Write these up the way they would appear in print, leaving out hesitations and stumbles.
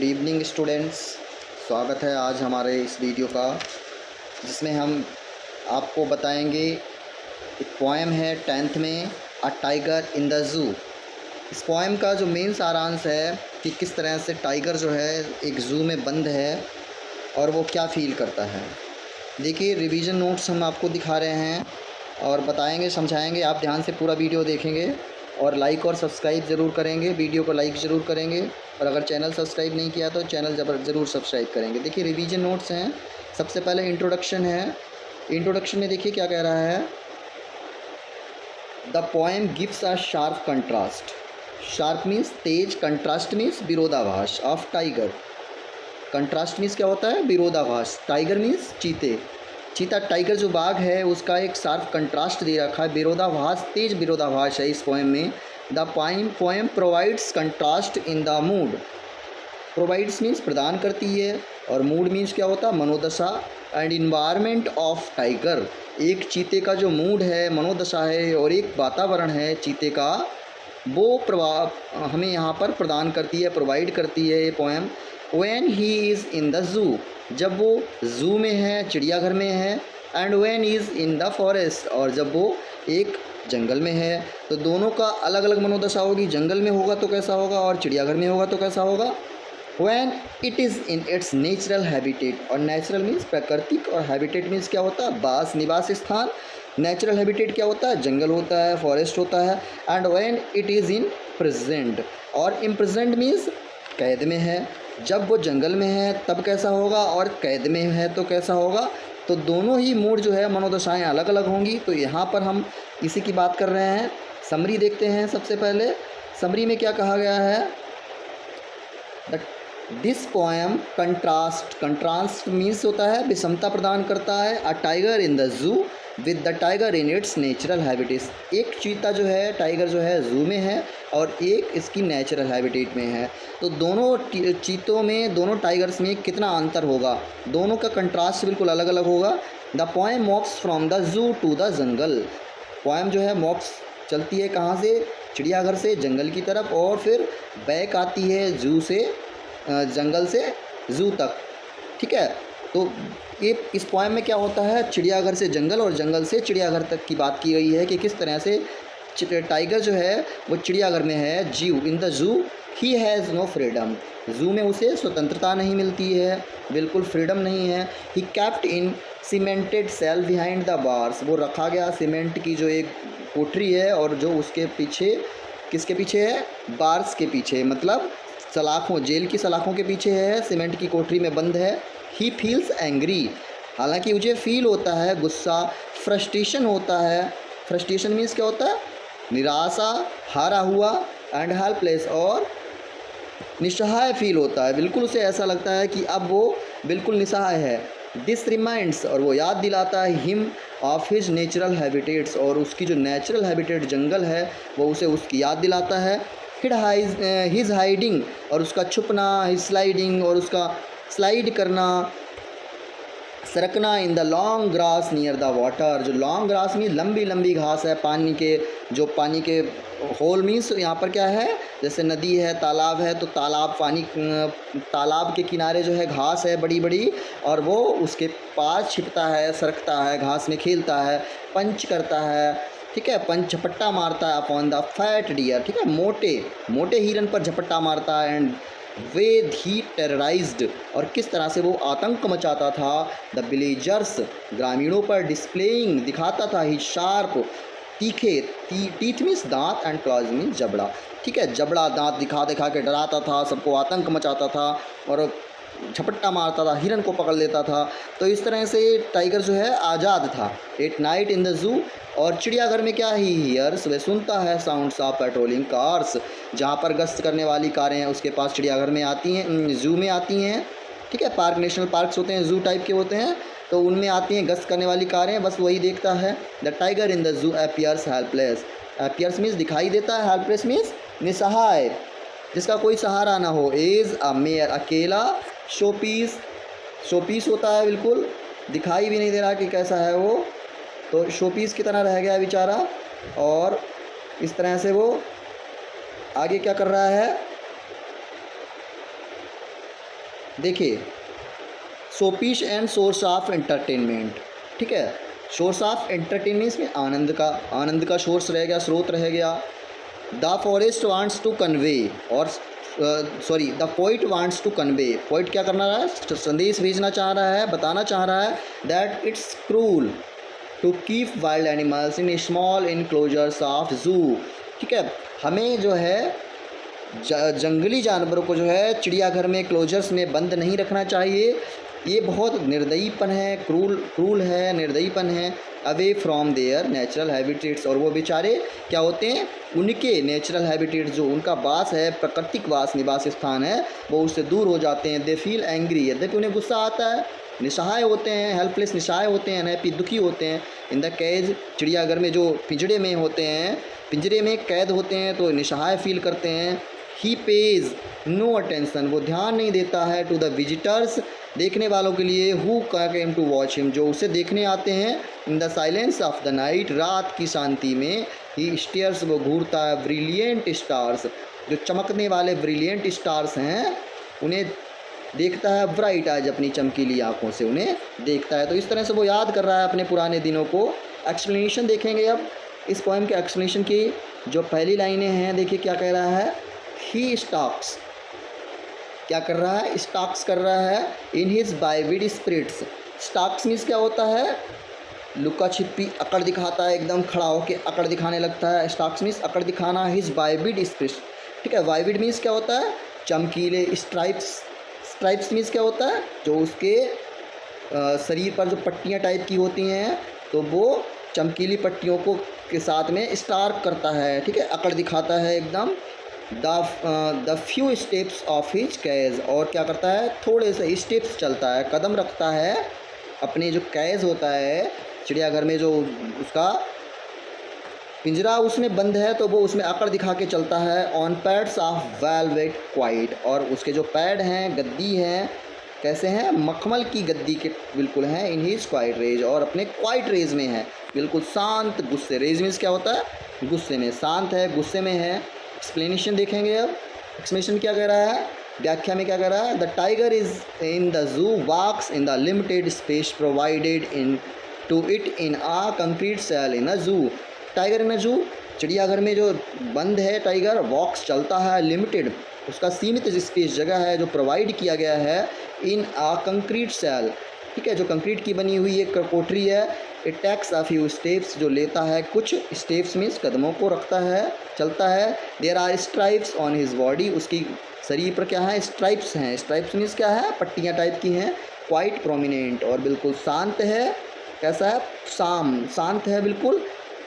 Good evening students. स्वागत है आज हमारे इस वीडियो का, जिसमें हम आपको बताएंगे एक पोएम है 10th में, a tiger in the zoo. इस पोएम का जो मेन सारांश है कि किस तरह से टाइगर जो है एक ज़ू में बंद है और वो क्या फ़ील करता है। देखिए, रिवीजन नोट्स हम आपको दिखा रहे हैं और बताएंगे, समझाएंगे। आप ध्यान से पूरा वीडियो देखेंगे और लाइक और सब्सक्राइब ज़रूर करेंगे, वीडियो को लाइक ज़रूर करेंगे, और अगर चैनल सब्सक्राइब नहीं किया तो चैनल ज़रूर सब्सक्राइब करेंगे। देखिए, रिवीजन नोट्स हैं। सबसे पहले इंट्रोडक्शन है। इंट्रोडक्शन में देखिए क्या कह रहा है। The poem gives a sharp contrast. Sharp means Tej, contrast means विरोधाभास ऑफ टाइगर। कंट्रास्ट मीन्स क्या होता है? विरोधाभास। टाइगर मीन्स चीते। चीता, टाइगर जो बाघ है उसका एक शार्प कंट्रास्ट दे रखा है, विरोधाभास, तेज विरोधाभास है इस पोएम में। The poem provides contrast in the mood. Provides means प्रदान करती है, और मूड मीन्स क्या होता है? मनोदशा एंड इन्वायरमेंट ऑफ टाइगर। एक चीते का जो मूड है, मनोदशा है, और एक वातावरण है चीते का, वो प्रभाव हमें यहाँ पर प्रदान करती है, प्रोवाइड करती है ये poem. When he is in the zoo, जब वो ज़ू में है, चिड़ियाघर में है। And when is in the forest, और जब वो एक जंगल में है। तो दोनों का अलग अलग मनोदशा होगी। जंगल में होगा तो कैसा होगा, और चिड़ियाघर में होगा तो कैसा होगा। When it is in its natural habitat, और नेचुरल मीन्स प्राकृतिक, और हैबिटेट मीन्स क्या होता है? बास, निवास स्थान। नेचुरल हैबिटेट क्या होता है? जंगल होता है, फॉरेस्ट होता है। And when it is in present, और इन प्रेजेंट मीन्स कैद में है। जब वो जंगल में है तब कैसा होगा, और कैद में है तो कैसा होगा। तो दोनों ही मूड जो है, मनोदशाएं अलग अलग होंगी। तो यहाँ पर हम इसी की बात कर रहे हैं। समरी देखते हैं। सबसे पहले समरी में क्या कहा गया है। This poem contrast, contrast means होता है विषमता प्रदान करता है। A tiger in the zoo with the tiger in its natural habitats. एक चीता जो है, टाइगर जो है ज़ू में है, और एक इसकी नेचुरल हैबिटेट में है। तो दोनों चीतों में, दोनों टाइगर्स में कितना अंतर होगा, दोनों का कंट्रास्ट बिल्कुल अलग अलग होगा। The poem moves from the zoo to the jungle. Poem जो है मूव्स, चलती है कहाँ से? चिड़ियाघर से जंगल की तरफ, और फिर बैक आती है ज़ू से, जंगल से ज़ू तक। ठीक है। तो ये इस पोएम में क्या होता है? चिड़ियाघर से जंगल और जंगल से चिड़ियाघर तक की बात की गई है कि किस तरह से टाइगर जो है वो चिड़ियाघर में है। Zoo in the zoo he has no freedom. Zoo में उसे स्वतंत्रता नहीं मिलती है, बिल्कुल फ्रीडम नहीं है। He kept in cemented cell behind the bars. वो रखा गया सीमेंट की जो एक कोठरी है, और जो उसके पीछे, किसके पीछे है? बार्स के पीछे, मतलब सलाखों, जेल की सलाखों के पीछे है, सीमेंट की कोठरी में बंद है। ही फील्स एंग्री, हालांकि मुझे फील होता है गुस्सा। फ्रस्ट्रेशन होता है। फ्रस्ट्रेशन मीन्स क्या होता है? निराशा, हारा हुआ। एंड हेल्पलेस, और निस्सहाय फील होता है। बिल्कुल उसे ऐसा लगता है कि अब वो बिल्कुल निस्सहाय है। दिस रिमाइंड्स, और वो याद दिलाता है him of his natural habitats, और उसकी जो नेचुरल हैबिटेट जंगल है वो उसे उसकी याद दिलाता है। हिज हाइडिंग, और उसका छुपना। हिज स्लाइडिंग, और उसका स्लाइड करना, सरकना। In the long grass near the water. जो लॉन्ग ग्रास मीन लंबी लंबी घास है, पानी के, जो पानी के होल मीन्स यहाँ पर क्या है? जैसे नदी है, तालाब है, तो तालाब, पानी, तालाब के किनारे जो है घास है बड़ी बड़ी, और वो उसके पास छिपता है, सरकता है, घास में खेलता है, पंच करता है। ठीक है। पंच, झपट्टा मारता है अपॉन द फैट डियर। ठीक है। मोटे मोटे हिरन पर झपट्टा मारता है। एंड वे ही टेरराइज्ड, और किस तरह से वो आतंक मचाता था। द विलेजर्स, ग्रामीणों पर। डिस्प्लेइंग, दिखाता था। ही शार्प, तीखे, टीथ मीन्स दांत, एंड क्लॉज मीन्स जबड़ा। ठीक है। जबड़ा, दांत दिखा दिखा के डराता था, सबको आतंक मचाता था, और झपट्टा मारता था, हिरन को पकड़ लेता था। तो इस तरह से टाइगर जो है आज़ाद था। At night in the zoo, और चिड़ियाघर में क्या ही हियर्स, वह सुनता है साउंड्स ऑफ पेट्रोलिंग कार्स। जहाँ पर गश्त करने वाली कारें हैं उसके पास चिड़ियाघर में आती हैं, ज़ू में आती हैं। ठीक है। पार्क, नेशनल पार्क्स होते हैं, ज़ू टाइप के होते हैं, तो उनमें आती हैं गश्त करने वाली कारें, बस वही देखता है। The tiger in the zoo appears helpless. Appears means दिखाई देता है, हेल्पलेस मीन्स निसहाय, जिसका कोई सहारा ना हो। एज अ मेयर, अकेला। शोपीस, शोपीस होता है, बिल्कुल दिखाई भी नहीं दे रहा कि कैसा है वो, तो शोपीस की तरह रह गया बेचारा। और इस तरह से वो आगे क्या कर रहा है? देखिए, showpiece and source of entertainment, ठीक है। सोर्स ऑफ एंटरटेनमेंट में आनंद का सोर्स रह गया, स्रोत रह गया। The forest wants to convey, और sorry the poet wants to convey, poet क्या करना रहा है, संदेश भेजना चाह रहा है, बताना चाह रहा है that it's cruel to keep wild animals in small enclosures of zoo, ठीक है। हमें जो है जंगली जानवरों को जो है चिड़ियाघर में क्लोजर्स में बंद नहीं रखना चाहिए। ये बहुत निर्दयीपन है, क्रूल है, निर्दयीपन है। Away from there natural habitats, और वो बेचारे क्या होते हैं, उनके नेचुरल हैबिटेट्स जो उनका वास है, प्राकृतिक निवास स्थान है, वो उससे दूर हो जाते हैं। दे फील एंग्री, यद्यपि उन्हें गुस्सा आता है, निसहाय होते हैं, हेल्पलेस निसहाय होते हैं, अनहैप्पी दुखी होते हैं। इन द कैज, चिड़ियाघर में जो पिंजड़े में होते हैं, पिंजरे में कैद होते हैं तो निसहाय फील करते हैं। ही पेज नो अटेंशन, वो ध्यान नहीं देता है, टू द विजिटर्स, देखने वालों के लिए, who came to watch him, जो उसे देखने आते हैं। In the silence of the night, रात की शांति में, ही स्टेयर्स, वो घूरता है, ब्रिलियंट स्टार्स, जो चमकने वाले ब्रिलियंट स्टार्स हैं उन्हें देखता है, ब्राइट आइज, अपनी चमकीली आंखों से उन्हें देखता है। तो इस तरह से वो याद कर रहा है अपने पुराने दिनों को। एक्सप्लेनेशन देखेंगे अब इस पोएम के एक्सप्लेनेशन की जो पहली लाइनें हैं, देखिए क्या कह रहा है। ही स्टॉक्स, क्या कर रहा है, स्टॉक्स कर रहा है in his vivid spirits. Stalks means क्या होता है, लुका छिपी, अकड़ दिखाता है, एकदम खड़ा होकर अकड़ दिखाने लगता है। स्टॉक्स मीन्स अकड़ दिखाना, हिज बाइविड स्पिरिट्स, ठीक है। वाइविड मीन्स क्या होता है, चमकीले। स्ट्राइप्स मीन्स क्या होता है, जो उसके शरीर पर जो पट्टियाँ टाइप की होती हैं, तो वो चमकीली पट्टियों को के साथ में स्टार करता है, ठीक है, अकड़ दिखाता है एकदम। The few steps of his cage, और क्या करता है, थोड़े से स्टेप्स चलता है, कदम रखता है अपने जो कैज होता है चिड़ियाघर में, जो उसका पिंजरा उसमें बंद है तो वो उसमें अकड़ दिखा के चलता है। On pads of velvet quite, और उसके जो पैड हैं, गद्दी हैं, कैसे हैं, मखमल की गद्दी के बिल्कुल हैं। इन हिज क्वाइट रेज, और अपने क्वाइट रेज में है, बिल्कुल शांत गुस्से। रेज मीन्स क्या होता है, गुस्से में, शांत है, गुस्से में है। एक्सप्लेनेशन देखेंगे अब। एक्सप्लेनेशन क्या कह रहा है, व्याख्या में क्या कह रहा है। The tiger is in the zoo walks in the limited space provided in to it in a concrete cell in a zoo. Tiger in a जू, चिड़ियाघर में जो बंद है टाइगर, वॉक्स चलता है, लिमिटेड, उसका सीमित स्पेस जगह है जो प्रोवाइड किया गया है, इन आ कंक्रीट सेल, ठीक है, जो कंक्रीट की बनी हुई एक कोठरी है। It takes a few steps, जो लेता है कुछ स्टेप्स मीन्स कदमों को रखता है, चलता है। There are stripes on his body, उसकी शरीर पर क्या है, स्ट्राइप्स हैं। स्ट्राइप्स मीन्स क्या है, पट्टियाँ टाइप की हैं। क्वाइट प्रोमिनेंट, और बिल्कुल शांत है, कैसा है, शांत है बिल्कुल,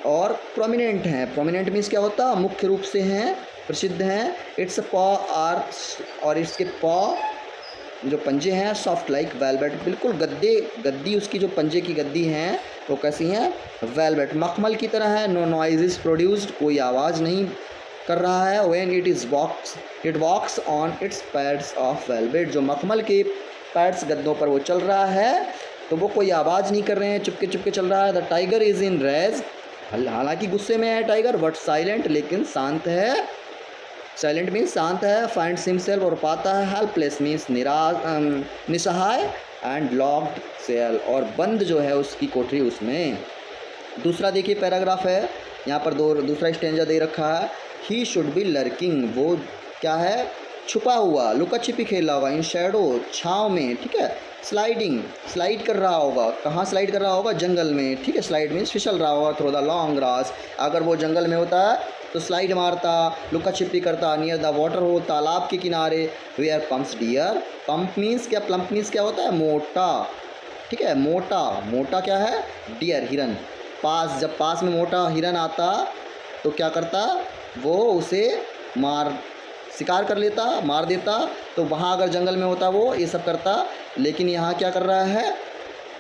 और प्रोमिनेंट हैं। प्रोमिनेंट मीन्स क्या होता है, मुख्य रूप से हैं, प्रसिद्ध हैं। इट्स पॉ आर, और इसके पॉ जो पंजे हैं, सॉफ्ट लाइक वेलवेट, बिल्कुल गद्दी उसकी जो पंजे की गद्दी हैं वो कैसी हैं, वेलवेट, मखमल की तरह है। नो नॉइज इज प्रोड्यूस्ड, कोई आवाज़ नहीं कर रहा है। When it walks on its pads of velvet, जो मखमल के पैड्स गद्दों पर वो चल रहा है तो वो कोई आवाज़ नहीं कर रहे हैं, चुपके चुपके चल रहा है। The tiger is in rage, हालांकि गुस्से में है टाइगर, बट साइलेंट, लेकिन शांत है। साइलेंट मीन्स शांत है। फाइंड्स हिमसेल्फ, और पाता है। हेल्पलेस मीन्स निसहाय। एंड लॉक्ड सेल, और बंद जो है उसकी कोठरी उसमें। दूसरा देखिए पैराग्राफ है, यहाँ पर दूसरा स्टेंजा दे रखा है। ही शुड बी लर्किंग, वो क्या है, छुपा हुआ, लुका छिपी खेल रहा होगा। इन शैडो, छाँव में, ठीक है। स्लाइड कर रहा होगा, कहाँ स्लाइड कर रहा होगा, जंगल में, ठीक है। स्लाइड मीन्स फिसल रहा होगा थ्रू द लॉन्ग ग्रास, अगर वो जंगल में होता है तो स्लाइड मारता, लुका छिपी करता। नियर द वाटर हो, तालाब के किनारे। Where pumps deer, pump means क्या, प्लम्प मीन्स क्या होता है, मोटा, ठीक है, मोटा क्या है, डियर, हिरन। जब पास में मोटा हिरन आता तो क्या करता, वो उसे शिकार कर लेता, मार देता। तो वहाँ अगर जंगल में होता वो ये सब करता, लेकिन यहाँ क्या कर रहा है,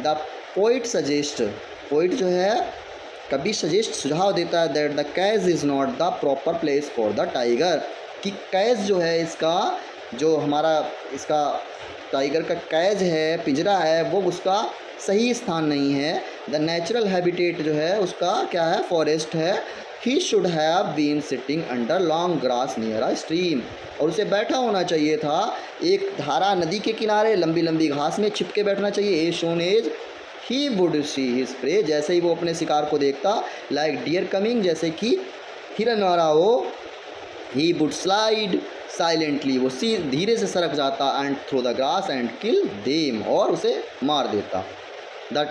द पोइट सजेस्ट, पोइट जो है कभी सुझाव देता है that the cage is not the proper place for the tiger, कि कैज जो है इसका, जो हमारा इसका टाइगर का कैज है, पिंजरा है, वो उसका सही स्थान नहीं है। द नेचुरल हैबिटेट जो है उसका क्या है, फॉरेस्ट है। He should have been sitting under long grass near a stream, और उसे बैठा होना चाहिए था एक धारा नदी के किनारे लंबी लंबी घास में छिप के बैठना चाहिए। A shown as he would see his prey, जैसे ही वो अपने शिकार को देखता, लाइक डियर कमिंग, जैसे कि हिरन आ रहा हो, ही वुड स्लाइड साइलेंटली, वो धीरे से सरक जाता, and throw the grass and kill them, और उसे मार देता। The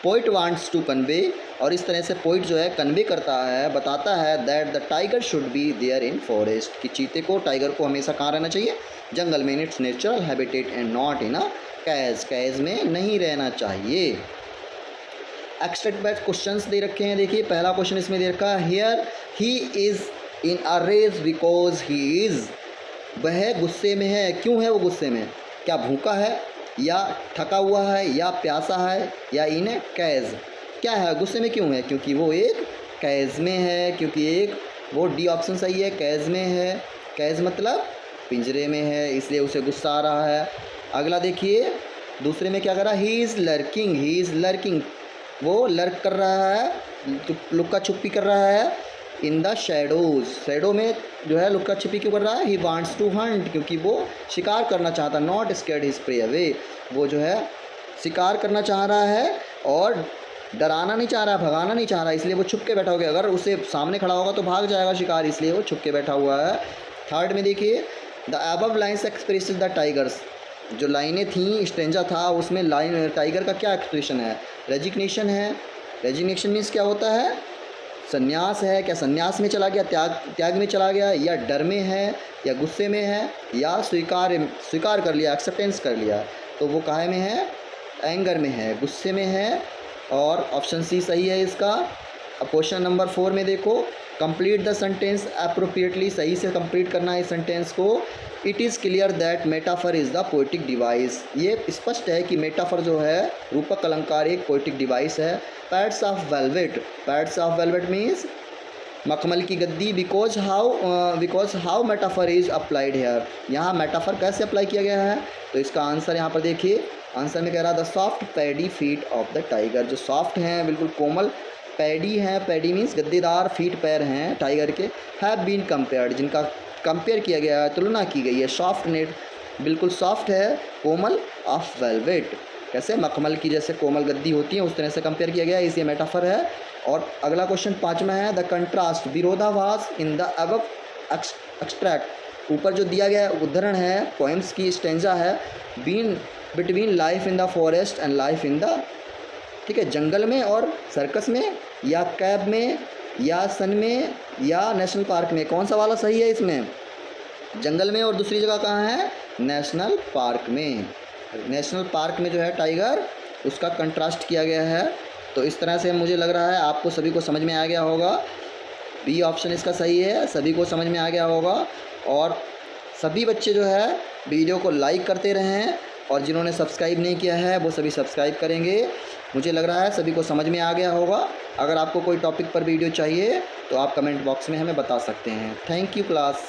poet wants to convey, और इस तरह से पोइट जो है कन्वे करता है, बताता है that the tiger should be there in forest, कि चीते को, टाइगर को हमेशा कहाँ रहना चाहिए, जंगल में, in its natural habitat and not in a cage, cage में नहीं रहना चाहिए। एक्स्ट्रैक्ट बैच क्वेश्चंस दे रखे हैं, देखिए पहला क्वेश्चन इसमें दे रखा है, here he is in a race because he is, वह गुस्से में है, क्यों है वो गुस्से में, क्या भूखा है या थका हुआ है या प्यासा है या इन कैज, क्या है गुस्से में क्यों है, क्योंकि वो एक कैज में है, क्योंकि एक वो डी ऑप्शन सही है, कैज में है, कैज मतलब पिंजरे में है, इसलिए उसे गुस्सा आ रहा है। अगला देखिए दूसरे में क्या कर रहा है, he is lurking, he is lurking, वो लर्क कर रहा है, लुक्का छुपी कर रहा है, इन द शेडोज़, शेडो में जो है लुक्का छिपी क्यों कर रहा है, ही वांट्स टू हंट, क्योंकि वो शिकार करना चाहता, not scared his prey away, वो जो है शिकार करना चाह रहा है और डराना नहीं चाह रहा, भगाना नहीं चाह रहा, इसलिए वो छुप के बैठा हो गया, अगर उसे सामने खड़ा होगा तो भाग जाएगा शिकार, इसलिए वो छुप के बैठा हुआ है। थर्ड में देखिए, the above lines expresses the tigers, जो लाइनें थी स्टेंजा था उसमें लाइन टाइगर का क्या एक्सप्रेशन है, रेजिग्नेशन है, रेजिग्नेशन मीन्स क्या होता है, संन्यास है, क्या संन्यास में चला गया, त्याग में चला गया, या डर में है, या गुस्से में है, या स्वीकार कर लिया, एक्सेप्टेंस कर लिया, तो वो काहे में है, एंगर में है, गुस्से में है, और ऑप्शन सी सही है इसका। अब क्वेश्चन नंबर 4 में देखो, कंप्लीट द सेंटेंस अप्रोप्रिएटली, सही से कंप्लीट करना है इस सेंटेंस को। It is clear that metaphor is the poetic device, ये स्पष्ट है कि मेटाफर जो है रूपक अलंकार एक पोइटिक डिवाइस है। Pads of velvet, pads of velvet means मखमल की गद्दी, because how metaphor is applied here, यहाँ मेटाफर कैसे अप्लाई किया गया है, तो इसका आंसर यहाँ पर देखिए, आंसर में कह रहा the soft paddy feet of the tiger, जो सॉफ्ट हैं बिल्कुल कोमल, पैडी हैं, पैडी मीन्स गद्देदार, फीट पैर हैं टाइगर के, हैव बीन कंपेयर्ड, जिनका कंपेयर किया गया है, तुलना की गई है, सॉफ्ट नेट बिल्कुल सॉफ्ट है, कोमल, ऑफ वेलवेट, कैसे मखमल की जैसे कोमल गद्दी होती है उस तरह से कंपेयर किया गया है, इसलिए मेटाफर है। और अगला क्वेश्चन 5वां है, द कंट्रास्ट, विरोधाभास इन द अबव एक्सट्रैक्ट, ऊपर जो दिया गया उदाहरण है पोएम्स की स्टेंजा है, been between life in the forest and life in the, ठीक है, जंगल में और सर्कस में, या कैब में, या सन में, या नेशनल पार्क में, कौन सा वाला सही है इसमें, जंगल में, और दूसरी जगह कहाँ है, नेशनल पार्क में, नेशनल पार्क में जो है टाइगर उसका कंट्रास्ट किया गया है। तो इस तरह से मुझे लग रहा है आपको सभी को समझ में आ गया होगा, बी ऑप्शन इसका सही है, सभी को समझ में आ गया होगा। और सभी बच्चे जो है वीडियो को लाइक करते रहें, और जिन्होंने सब्सक्राइब नहीं किया है वो सभी सब्सक्राइब करेंगे। मुझे लग रहा है सभी को समझ में आ गया होगा। अगर आपको कोई टॉपिक पर वीडियो चाहिए तो आप कमेंट बॉक्स में हमें बता सकते हैं। Thank you class.